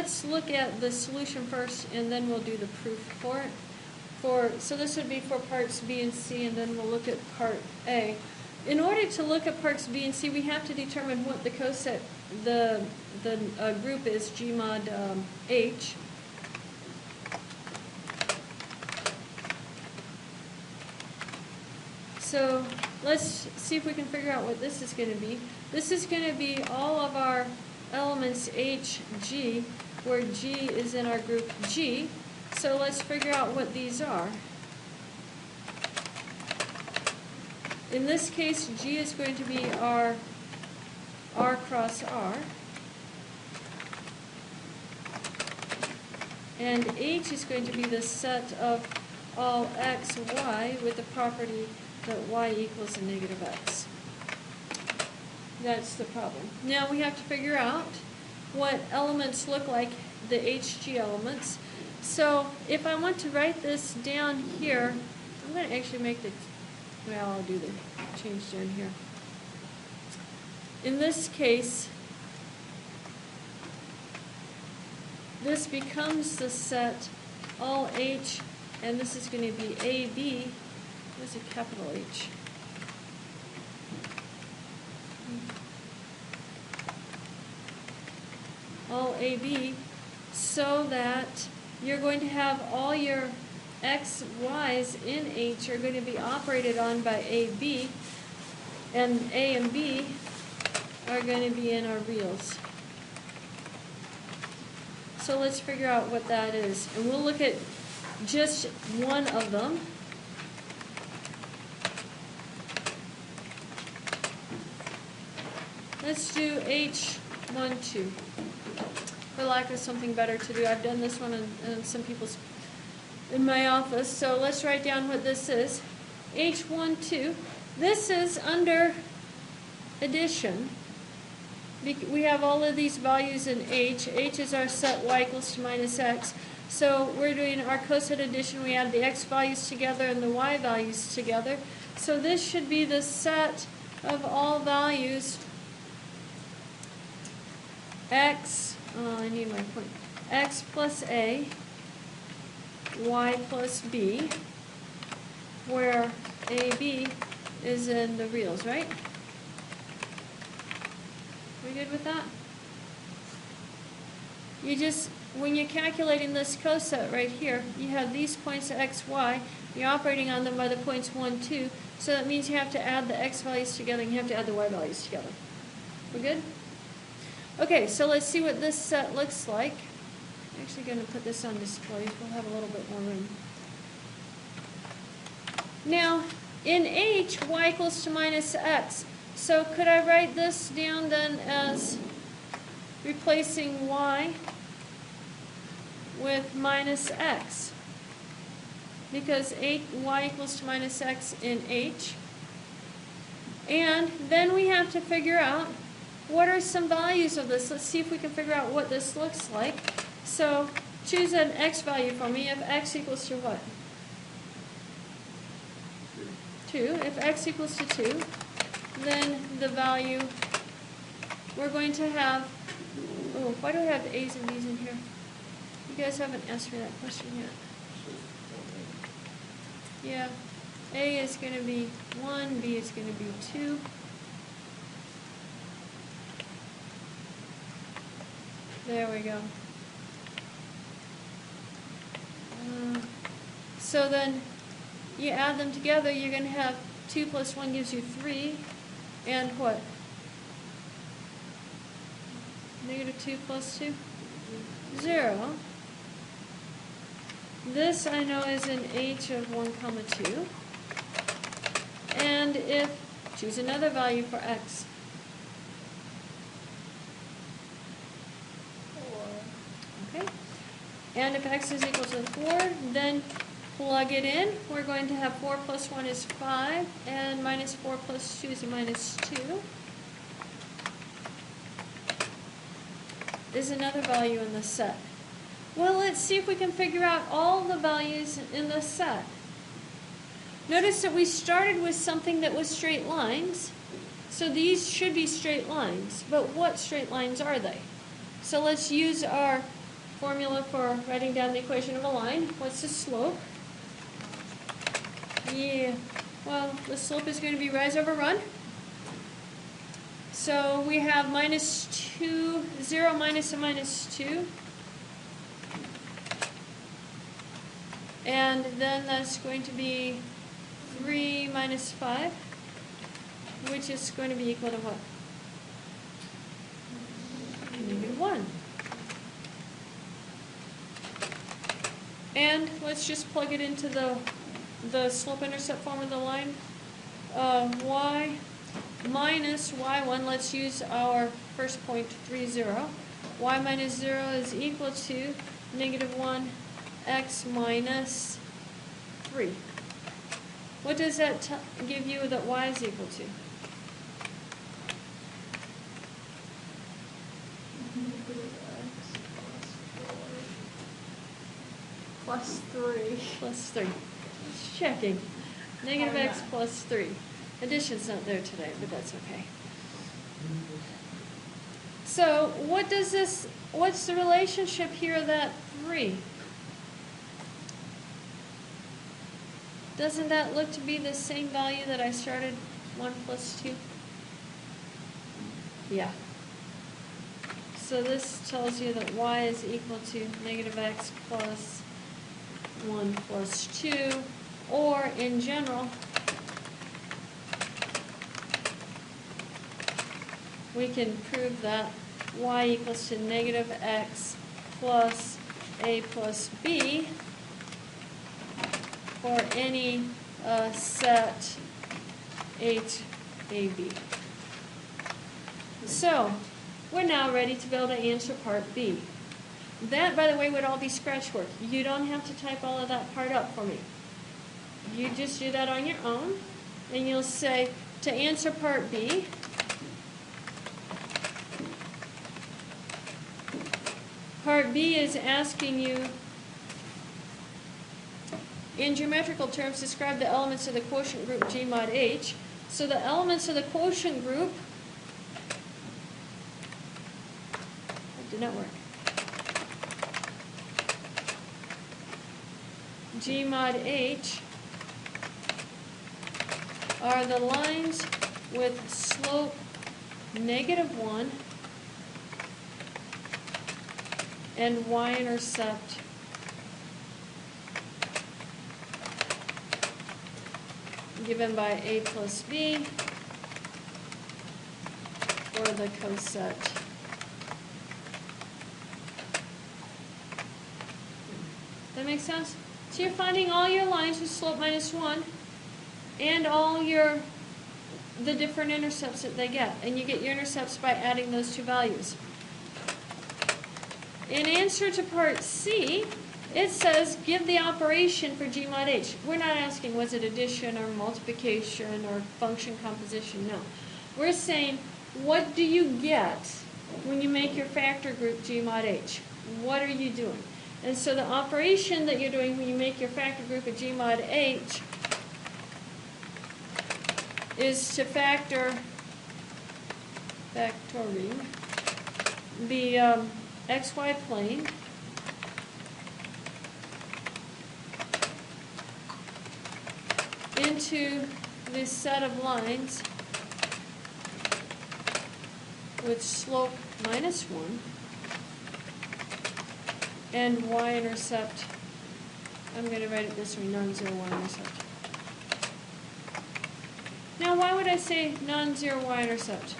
let's look at the solution first, and then we'll do the proof for it. So this would be for parts B and C, and then we'll look at part A. In order to look at parts B and C, we have to determine what the coset, the group is, G mod H. So let's see if we can figure out what this is going to be. This is going to be all of our elements H, G, where G is in our group G. So let's figure out what these are. In this case, G is going to be our R cross R. And H is going to be the set of all x, y with the property that y equals a negative x. That's the problem. Now we have to figure out what elements look like, the HG elements. So if I want to write this down here, I'm going to actually make the, well, I'll do the change down here. In this case, this becomes the set all H, and this is going to be AB. Where's a capital H? All AB, so that you're going to have all your x, y's in H are going to be operated on by AB, and A and B are going to be in our reals. So let's figure out what that is. And we'll look at just one of them. Let's do H12. For lack of something better to do. I've done this one in some people's in my office. So let's write down what this is. H12. This is under addition. We have all of these values in H. H is our set y equals to minus x. So we're doing our coset addition. We add the x values together and the y values together. So this should be the set of all values x, I need my point, x plus a, y plus b, where AB is in the reals, right? We good with that? You just, when you're calculating this coset right here, you have these points x, y, you're operating on them by the points 1, 2, so that means you have to add the x values together and you have to add the y values together. We good? Okay, so let's see what this set looks like. I'm actually going to put this on display. We'll have a little bit more room. Now, in H, y equals to minus x. So could I write this down then as replacing y with minus x? Because y equals to minus x in H. And then we have to figure out what are some values of this. Let's see if we can figure out what this looks like. So choose an x value for me. If x equals to what? 2. If x equals to 2, then the value we're going to have, oh, why do I have A's and B's in here? You guys haven't asked me that question yet. Yeah. A is going to be 1, B is going to be 2. There we go. So then you add them together, you're going to have 2 plus 1 gives you 3. And what? Negative 2 plus 2? 0. This I know is an H of 1, 2. And if, choose another value for x. And if x is equal to 4, then plug it in. We're going to have 4 plus 1 is 5, and minus 4 plus 2 is a minus 2. Is another value in the set. Well, let's see if we can figure out all the values in the set. Notice that we started with something that was straight lines. So these should be straight lines. But what straight lines are they? So let's use our formula for writing down the equation of a line. What's the slope? Yeah, well, the slope is going to be rise over run. So we have -2, 0 minus a -2. And then that's going to be 3 minus 5, which is going to be equal to what? -1. And let's just plug it into the slope-intercept form of the line. Y minus y1, let's use our first point, 3, 0. Y minus 0 is equal to -1 x minus 3. What does that give you that y is equal to? +3. Plus 3. Just checking. -x plus 3. Addition's not there today, but that's okay. So what's the relationship here of that 3? Doesn't that look to be the same value that I started 1 plus 2? Yeah. So this tells you that y is equal to -x plus 1 plus 2, or in general, we can prove that y equals to -x plus a plus b for any set H, A, B. So, we're now ready to be able to answer part B. That, by the way, would all be scratch work. You don't have to type all of that part up for me. You just do that on your own, and you'll say, to answer part B, part B is asking you, in geometrical terms, describe the elements of the quotient group G mod H. So the elements of the quotient group, that did not work. G mod H are the lines with slope -1 and y-intercept given by a plus b or the coset. That makes sense? So you're finding all your lines with slope -1 and all the different intercepts that they get. And you get your intercepts by adding those two values. In answer to part C, it says give the operation for G mod H. We're not asking was it addition or multiplication or function composition. No. We're saying what do you get when you make your factor group G mod H? What are you doing? And so the operation that you're doing when you make your factor group of G mod H is to factoring the xy plane into this set of lines with slope -1 and y-intercept, I'm going to write it this way, non-zero y-intercept. Now why would I say non-zero y-intercept?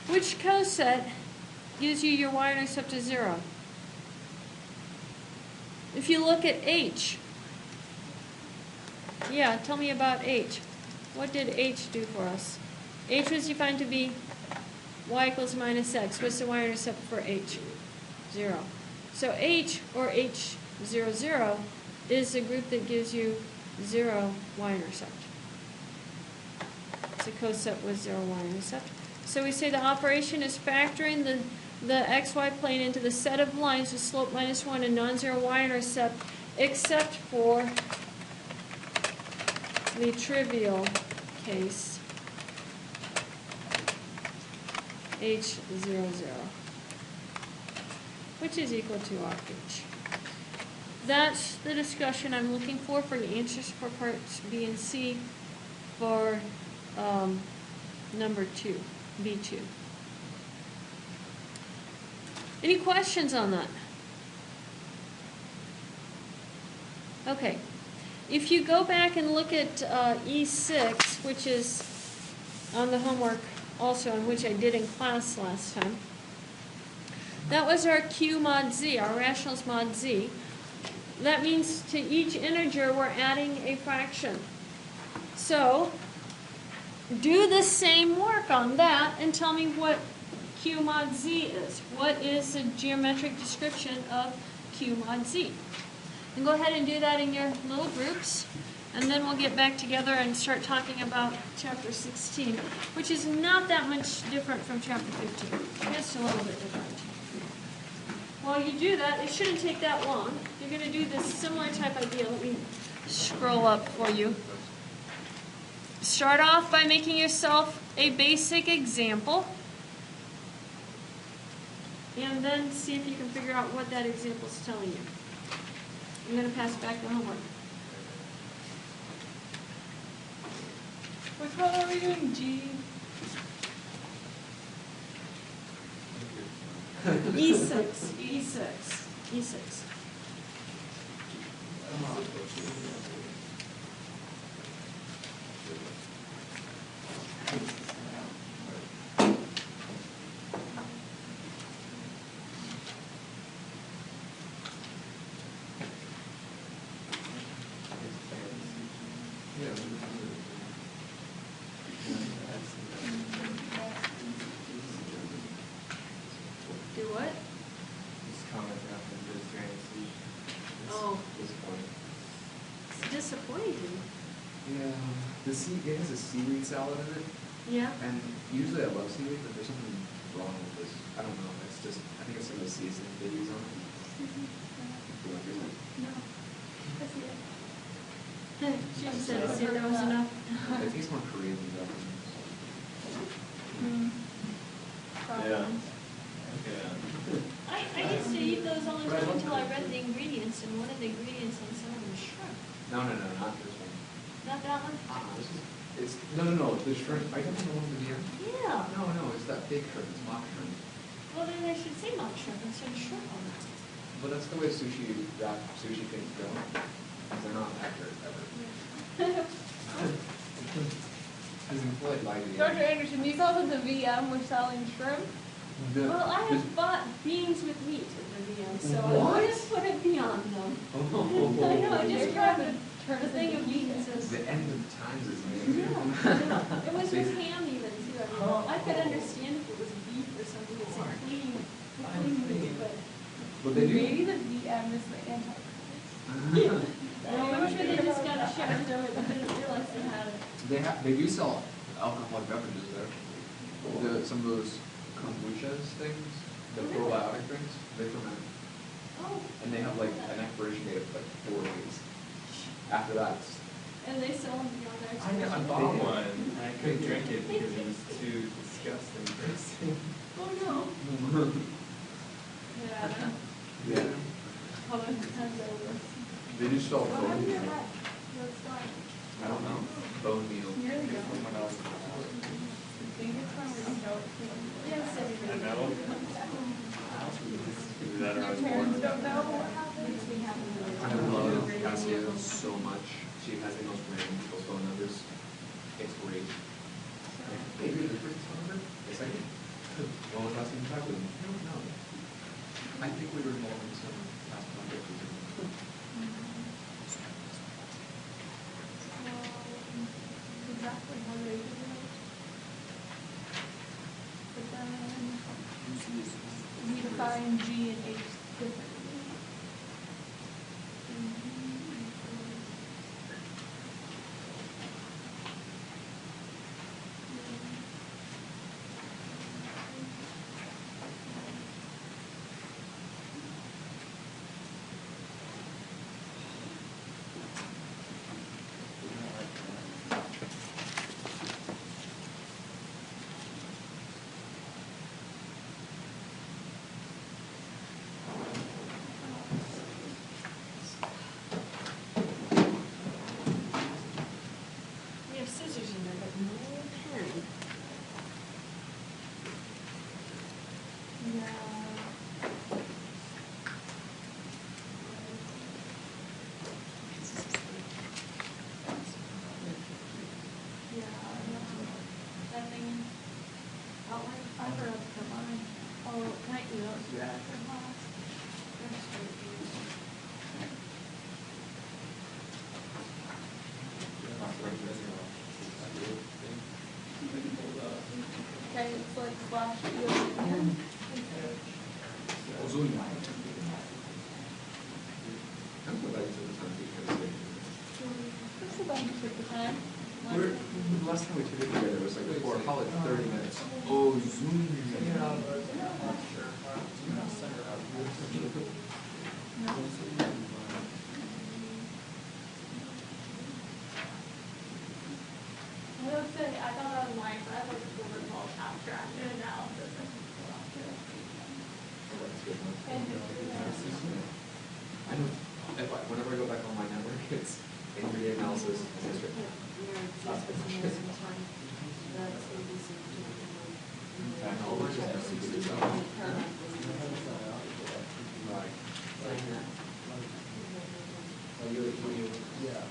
Which coset gives you your y-intercept as 0? If you look at H, yeah, tell me about H. What did H do for us? H was defined to be y equals -x. What's the y-intercept for H? 0. So H, or H00, is the group that gives you 0 y-intercept. It's a coset with 0 y-intercept. So we say the operation is factoring the xy plane into the set of lines with slope -1 and non-zero y-intercept, except for the trivial case H00. which is equal to RH. That's the discussion I'm looking for the answers for parts B and C for number 2, B2. Any questions on that? Okay. If you go back and look at E6, which is on the homework also, in which I did in class last time, that was our Q mod Z, our rationals mod Z. That means to each integer we're adding a fraction. So do the same work on that and tell me what Q mod Z is. What is the geometric description of Q mod Z? And go ahead and do that in your little groups, and then we'll get back together and start talking about chapter 16, which is not that much different from chapter 15. Just a little bit different. While you do that, it shouldn't take that long. You're going to do this similar type idea. Let me scroll up for you. Start off by making yourself a basic example, and then see if you can figure out what that example is telling you. I'm going to pass back the homework. Which one are we doing? G? E6, E6, E6. Do what? This comment after this transy. Oh. Disappointing. It's disappointing. Yeah. The it has a seaweed salad in it. Yeah? And usually I love seaweed, but there's something wrong with this. I don't know. It's just, I think it's some of the seasoning they use on it. You want to No. I see it. She just said, see, that was enough. It tastes more Korean than Japanese. Yeah. I used to eat those all the time until I read the ingredients, and one of the ingredients on some of them was shrimp. No, not this one. Not that one? This is, it's, no, the shrimp. Are you talking about the one with the end? Yeah. No, it's that big shrimp. It's mock shrimp. Well, then I should say mock shrimp instead of shrimp on that. But that's the way sushi things go. They're not accurate ever. As employed by the Dr. Anderson, you saw that the VM was selling shrimp? Well, I have bought beans with meat at the VM, so I just put it beyond them. I know, I just grabbed a thing of beans. The end of times is Yeah. amazing. It was with ham even too. I could understand if it was beef or something. It's a clean meat, but they do. Maybe the VM is the Antichrist. I'm sure they just got a shot of it and didn't realize they had it. They do sell alcoholic beverages there. Some of those kombuchas things, the probiotic drinks, they ferment. Oh. And they have like an expiration date of like 4 days. After that, And they sell them beyond their I expiration. bought one, and I couldn't drink it because it was too disgusting tasting. Oh no. Yeah. yeah, How many times over? they do sell What bone happened to your meal. hat? What's going on? I don't know. Bone meal. Here we go. Someone else. I think it's when we show it to them. Yes, everybody. And metal? Is that Your our parents one? don't know what happened? I love Cassia so much. She has the most random people's phone numbers. It's great. Maybe the first phone number? Yes, I did. When was the last time you talked with him? I don't know. I think we were involved in some past project with him. Exactly how they did it. But then we define G and H differently. Okay, it's like slash field. Zoom. I'm so glad you took the time to do this. What's the best to take the time? The last time we took it together was like before, probably 30 minutes. Oh, Zoom. I would say, I thought that was nice, I have like a full recall abstract and analysis. I know, whenever I go back on my network, it's NVIDIA analysis and history. I know, we're just going to see this out. Right. Yeah.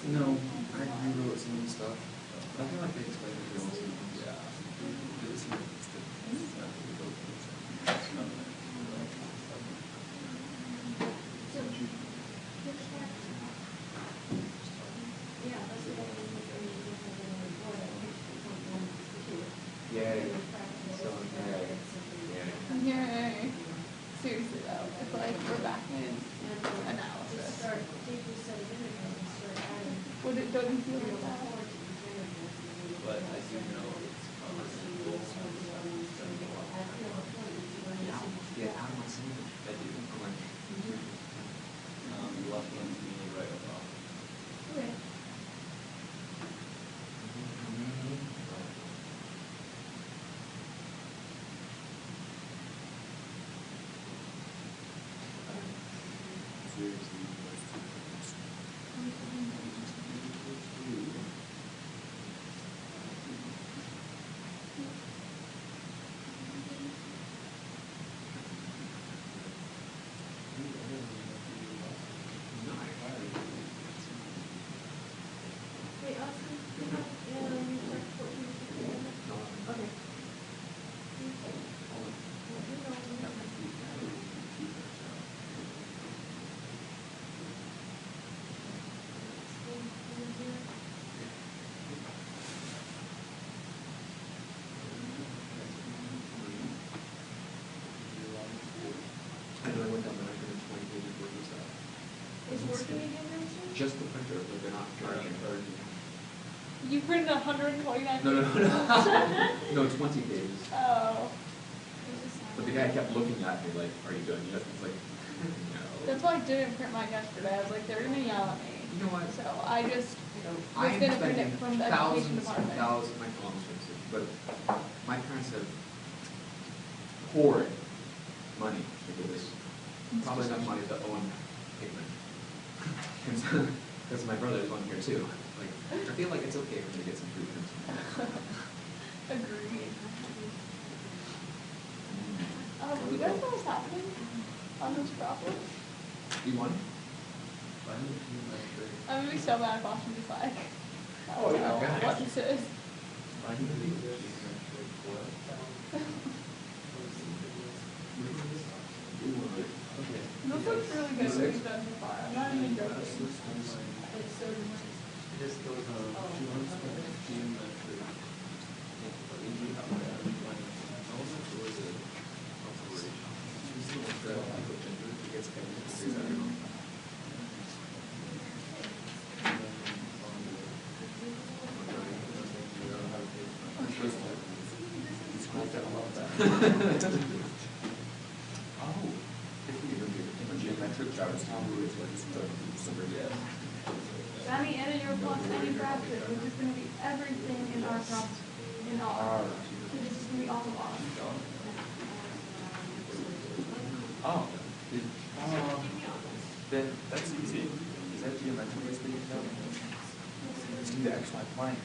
No, I rewrote some of the stuff. I feel like they explained it real well. Yeah. Yay. So, yay. Yay. Seriously though, it's like we're back in analysis. Would it doesn't feel like that? But I do know it's Yeah, how do I see it? I do. The left one's me right above. Okay. I know I went down the 120 pages worth of stuff. Is working again next week? Just the printer, but they're not charging. You printed 129 No, no, pages? no. No, 20 pages. Oh. But the guy kept looking at me like, are you done yet? It's like, no. That's why I didn't print mine yesterday. I was like, they're gonna yell at me. You know what? So I just I was am gonna print spending it from the education thousands and department. thousands, my mom's expensive, but my parents have poured money into this. Probably enough money to own pigment. And so, because my brother is on here too. Like, I feel like it's okay for me to get some free prints. Agreed. Do you guys know what's happening on this problem? You want? I'm gonna be so mad if Austin is like, I Oh, don't yeah, know God. what this is. This looks really good what we've done so far. I'm not even joking. It's so nice. It just goes on geometry. Oh, if we ever do a geometric Jarvis-Town route, like it's the suburb. Any integer plus any fraction, which is gonna be everything in our in R. So this is gonna be all of R. Oh, then that's easy. Is that geometrically speaking? No. Let's do the XY plane.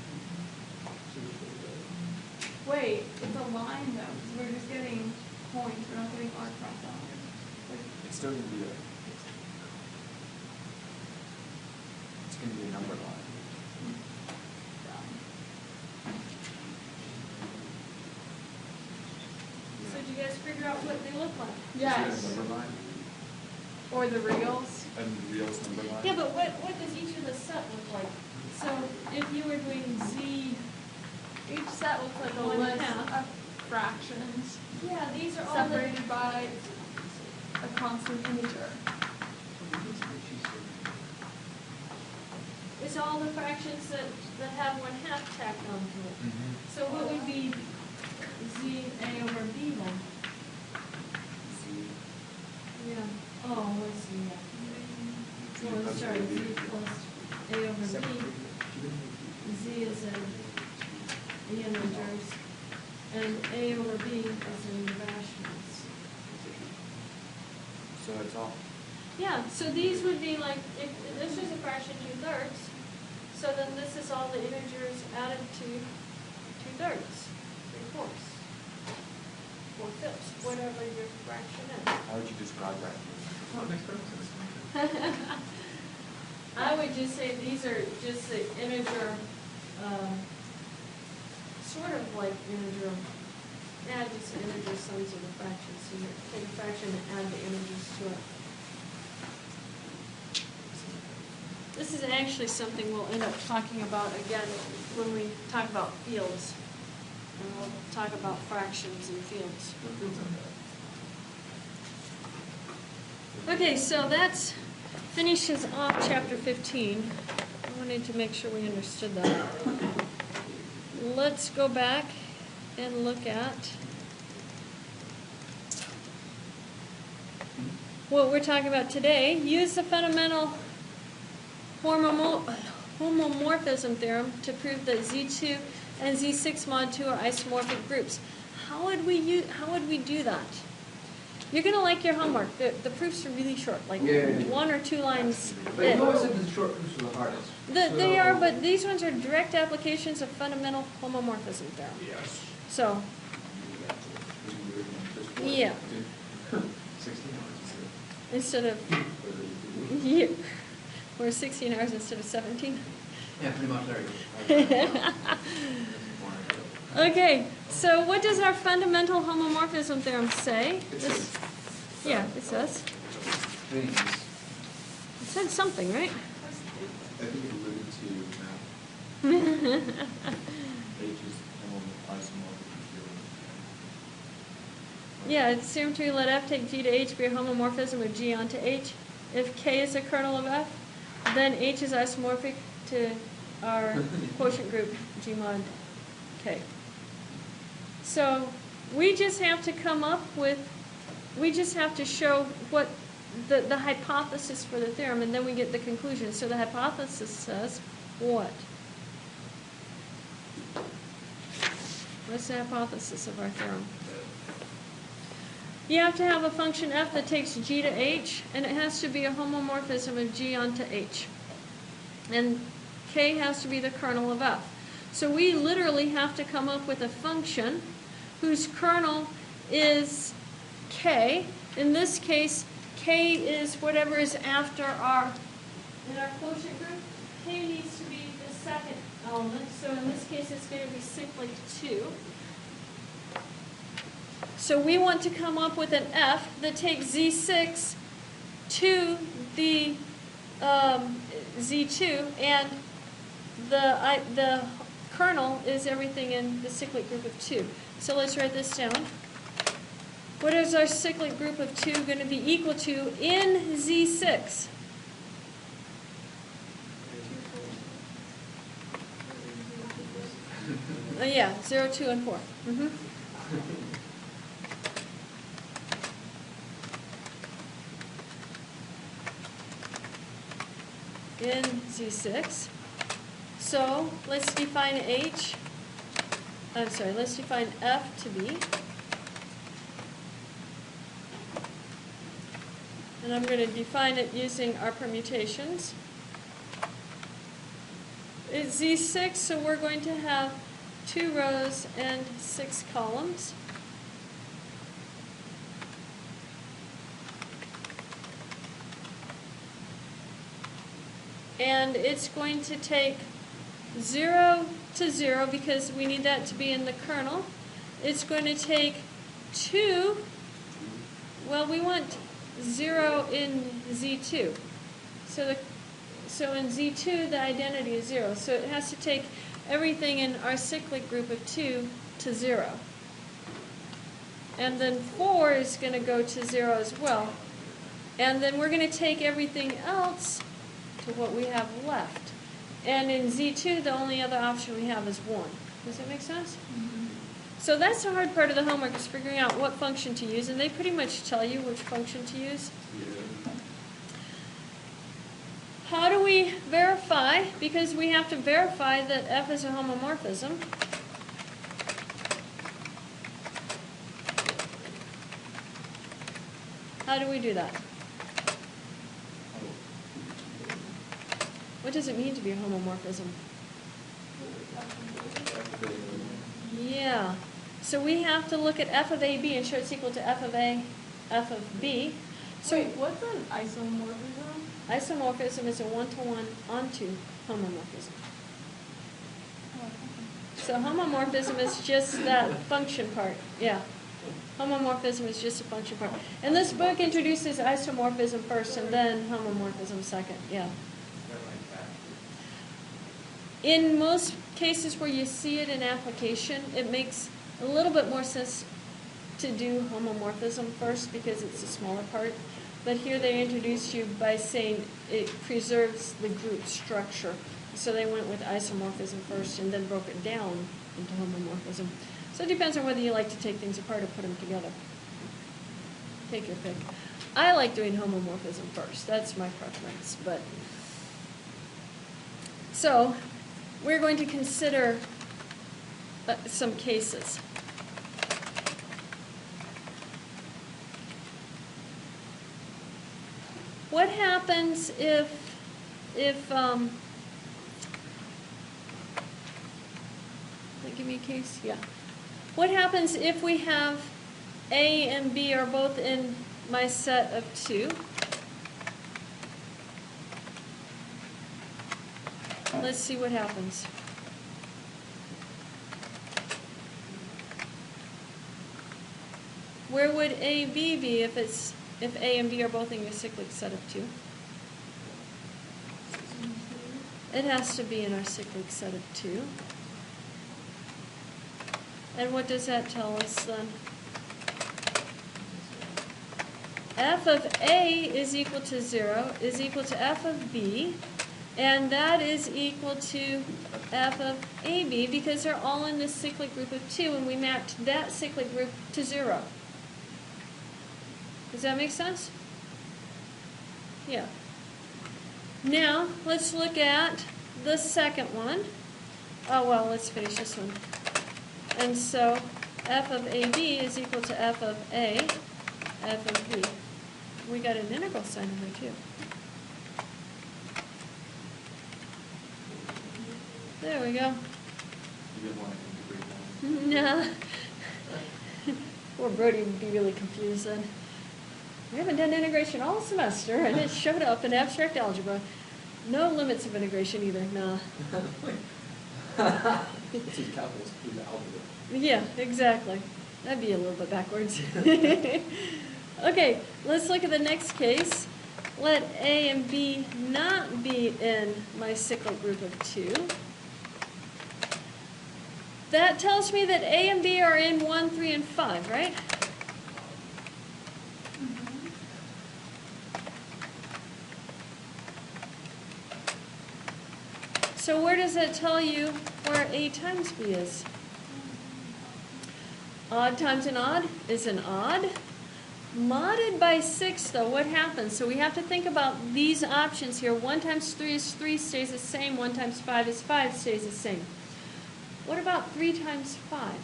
Wait, it's a line though, because we're just getting points, we're not getting R cross R. It's still gonna be it's gonna be a number line. So did you guys figure out what they look like? Yes. Is it a number line? Or the reals. And reals number line? Yeah, but what does each of the set look like? So if you were doing Z, Each set looks like a One list half. of fractions yeah, these are all the, separated by a constant integer. it's all the fractions that have 1/2 tacked onto it. Mm-hmm. So what would be Z A over B then? Yeah. Oh, let's see. Yeah. Well, sorry, Z plus A over B. Z is in the integers, and A over B is in the rationals. So it's all. Yeah, so these would be like, if this is a fraction 2/3, so then this is all the integers added to 2/3, 3/4, 4/5, whatever your fraction is. How would you describe that? Oh, it makes perfect sense. I would just say these are just the integer, sort of like integer, just integer sums of the fractions. So you take a fraction and add the integers to it. This is actually something we'll end up talking about again when we talk about fields. And we'll talk about fractions and fields. Okay, so that's finishes off chapter 15. I wanted to make sure we understood that. Let's go back and look at what we're talking about today. Use the fundamental homomorphism theorem to prove that Z2 and Z6 mod 2 are isomorphic groups. How would we do that? You're going to like your homework. The proofs are really short, like Yeah. 1 or 2 lines. But you always said the short proofs are the hardest. They are, but these ones are direct applications of fundamental homomorphism theorem. Yes. So, yeah, 16 hours. instead of, yeah, or 16 hours instead of 17. Yeah, pretty much. There you go. Okay, so what does our fundamental homomorphism theorem say? It This- says, yeah, it says. things. It said something, right? I think it alluded to H is isomorphic. Yeah, it's assumed to let F take G to H be a homomorphism of G onto H. If K is the kernel of F, then H is isomorphic to our quotient group G mod K. So we just have to come up with, we just have to show what the hypothesis for the theorem, and then we get the conclusion. So the hypothesis says what? What's the hypothesis of our theorem? You have to have a function f that takes G to H, and it has to be a homomorphism of G onto H. And K has to be the kernel of f. So we literally have to come up with a function whose kernel is K. In this case, K is whatever is after our, in our quotient group, K needs to be the second element. So in this case, it's going to be cyclic 2. So we want to come up with an F that takes Z6 to the Z2, and the kernel is everything in the cyclic group of 2. So let's write this down. What is our cyclic group of 2 going to be equal to in Z6? Yeah, 0, 2, and 4. in Z6. So let's define let's define F to be. And I'm going to define it using our permutations. It's Z6, so we're going to have 2 rows and 6 columns. And it's going to take 0 to 0 because we need that to be in the kernel. It's going to take 2, well, we want 0 in Z2. So in Z2, the identity is 0. So it has to take everything in our cyclic group of 2 to 0. And then 4 is going to go to 0 as well. And then we're going to take everything else to what we have left. And in Z2, the only other option we have is 1. Does that make sense? Mm-hmm. So that's the hard part of the homework, is figuring out what function to use. And they pretty much tell you which function to use. Yeah. How do we verify? Because we have to verify that F is a homomorphism. How do we do that? What does it mean to be a homomorphism? Yeah. So we have to look at F of AB and show it's equal to F of A, F of B. So Wait, what's an isomorphism? Isomorphism is a one-to-one onto homomorphism. Oh, okay. So homomorphism is just that function part. Yeah. Homomorphism is just a function part. And this book introduces isomorphism first and then homomorphism second. Yeah. In most cases where you see it in application, it makes a little bit more sense to do homomorphism first because it's a smaller part. But here they introduce you by saying it preserves the group structure. So they went with isomorphism first and then broke it down into homomorphism. So it depends on whether you like to take things apart or put them together. Take your pick. I like doing homomorphism first. That's my preference. But so we're going to consider some cases. What happens if give me a case? Yeah. What happens if we have A and B are both in my set of 2? Let's see what happens. Where would AB be if A and B are both in your cyclic set of 2? It has to be in our cyclic set of 2. And what does that tell us then? F of A is equal to 0, is equal to F of B, and that is equal to F of AB because they're all in this cyclic group of 2, and we mapped that cyclic group to 0. Does that make sense? Yeah. Now, let's look at the second one. Oh, well, let's finish this one. And so, F of AB is equal to F of A, F of B. We got an integral sign in there, too. There we go. You didn't want to integrate that. No. Poor Brody would be really confused then. We haven't done integration all semester, and it showed up in abstract algebra. No limits of integration either, no. This is calculus through the algebra. Yeah, exactly. That'd be a little bit backwards. Okay, let's look at the next case. Let A and B not be in my cyclic group of 2. That tells me that A and B are in 1, 3, and 5, right? So where does that tell you where A times B is? Odd times an odd is an odd. Modded by 6, though, what happens? So we have to think about these options here. 1 times 3 is 3, stays the same. 1 times 5 is 5, stays the same. What about 3 times 5?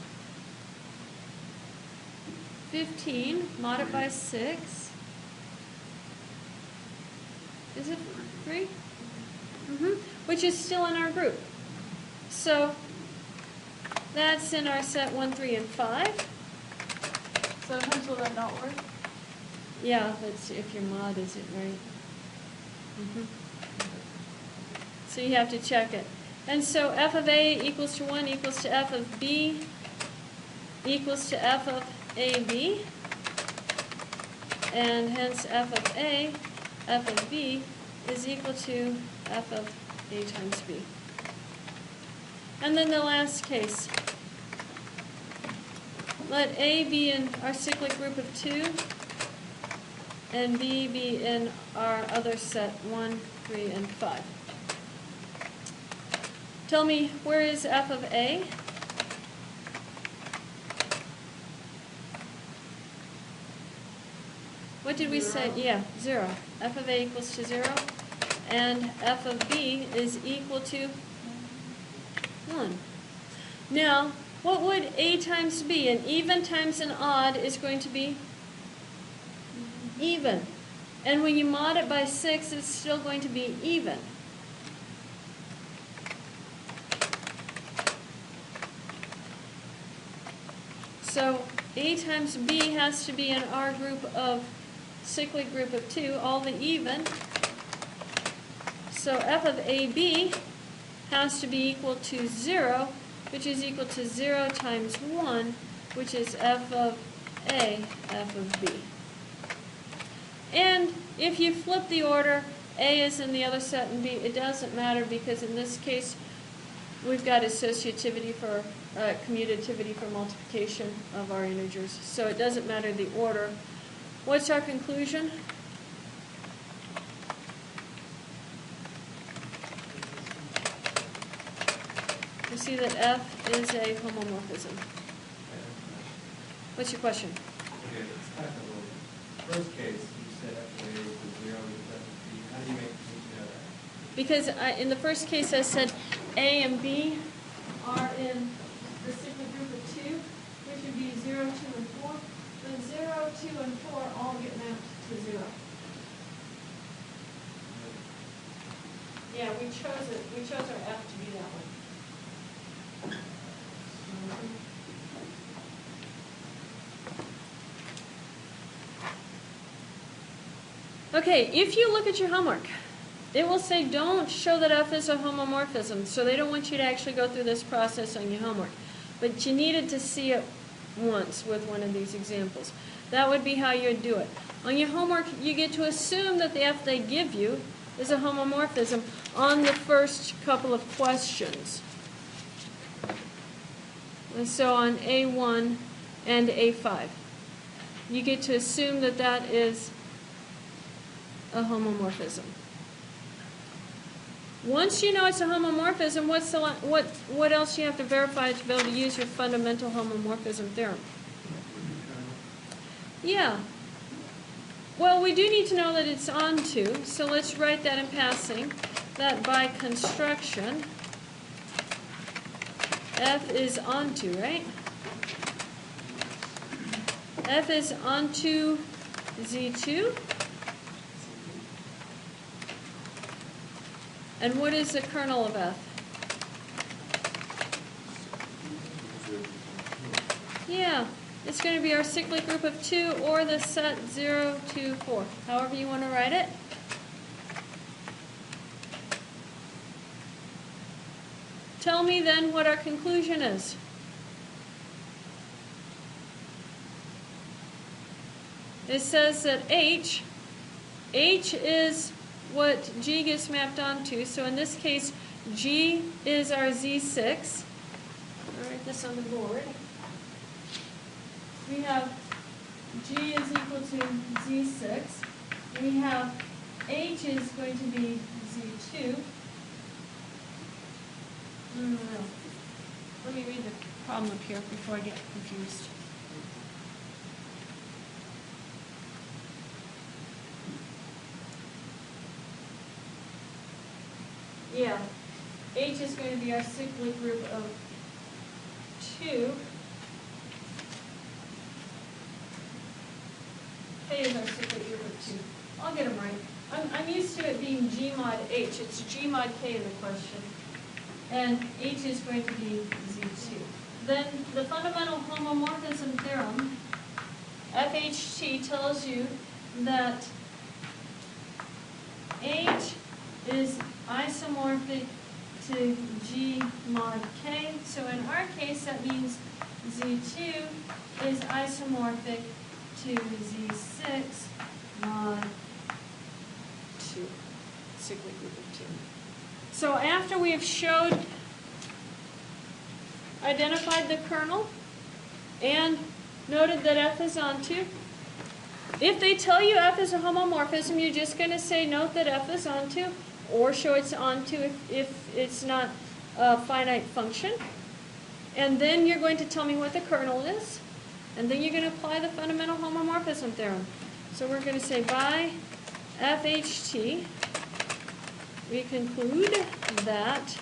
15, modded by 6. Is it 3? Which is still in our group. So that's in our set 1, 3, and 5. Sometimes will that not work? Yeah, that's if your mod isn't right. So you have to check it. And so f of a equals to 1 equals to f of b equals to f of ab. And hence f of a, f of b is equal to f of a times b. And then the last case. Let A be in our cyclic group of 2, and B be in our other set 1, 3, and 5. Tell me, where is f of A? What did we say? Yeah, 0. F of A equals to 0, and f of B is equal to 1. Now, what would A times B? An even times an odd is going to be even. And when you mod it by 6, it's still going to be even. So A times B has to be in our group of cyclic group of 2, all the even. So f of AB has to be equal to 0, which is equal to 0 times 1, which is f of A, f of B. And if you flip the order, A is in the other set and B, it doesn't matter because in this case, we've got associativity for, commutativity for multiplication of our integers. So it doesn't matter the order. What's our conclusion? You see that F is a homomorphism. What's your question? Okay, it's technical. First case, you said f of a equals 0 equals f of b. How do you make me know that? Because in the first case I said A and B are in the cyclic group of 2, which would be 0, 2, and 4. Then 0, 2, and 4 all get mapped to 0. Yeah, we chose it. We chose our F to be that one. Okay, if you look at your homework, it will say don't show that F is a homomorphism, so they don't want you to actually go through this process on your homework. But you needed to see it once with one of these examples. That would be how you would do it. On your homework, you get to assume that the F they give you is a homomorphism on the first couple of questions. And so on A1 and A5, you get to assume that that is a homomorphism. Once you know it's a homomorphism, what else do you have to verify to be able to use your fundamental homomorphism theorem? Yeah. Well, we do need to know that it's onto, so let's write that in passing. That by construction, F is onto, right? F is onto Z2. And what is the kernel of F? Yeah, it's going to be our cyclic group of 2 or the set 0, 2, 4. However you want to write it. Tell me then what our conclusion is. It says that H is what G gets mapped onto. So in this case, G is our Z6. I'll write this on the board. We have G is equal to Z6. We have H is going to be Z2. No. Let me read the problem up here before I get confused. H is going to be our cyclic group of 2. K is our cyclic group of 2. I'll get them right. I'm used to it being G mod H. It's G mod K in the question. And H is going to be Z2. Then the fundamental homomorphism theorem, FHT, tells you that H is isomorphic to G mod K. So in our case, that means Z2 is isomorphic to Z6 mod 2, cyclic group of 2. So after we have identified the kernel, and noted that F is onto, if they tell you F is a homomorphism, you're just going to say, note that F is onto, or show it's onto if it's not a finite function. And then you're going to tell me what the kernel is, and then you're going to apply the fundamental homomorphism theorem. So we're going to say, by FHT, we conclude that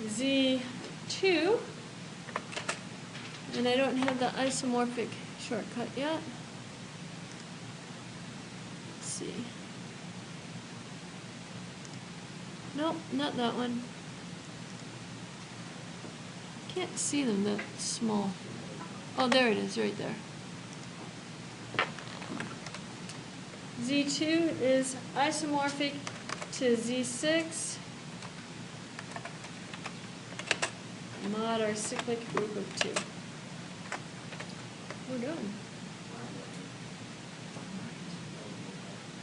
Z2, and I don't have the isomorphic shortcut yet. Let's see. Nope, not that one. Can't see them that small. Oh, there it is, right there. Z2 is isomorphic to Z6 mod our cyclic group of 2. We're done.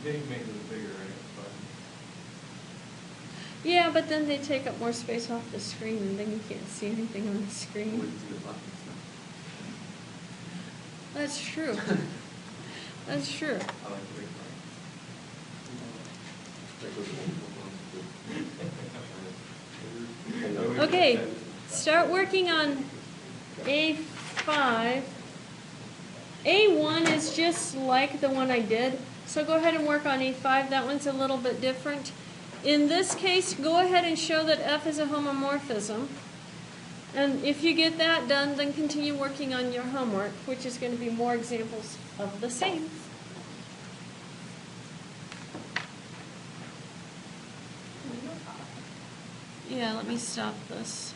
They can make this bigger, right? Yeah, but then they take up more space off the screen, and then you can't see anything on the We screen. can see the buttons That's true. That's true. now. I like the big buttons. Okay, start working on A5. A1 is just like the one I did, so go ahead and work on A5. That one's a little bit different. In this case, go ahead and show that F is a homomorphism. And if you get that done, then continue working on your homework, which is going to be more examples of the same. Yeah, let me stop this.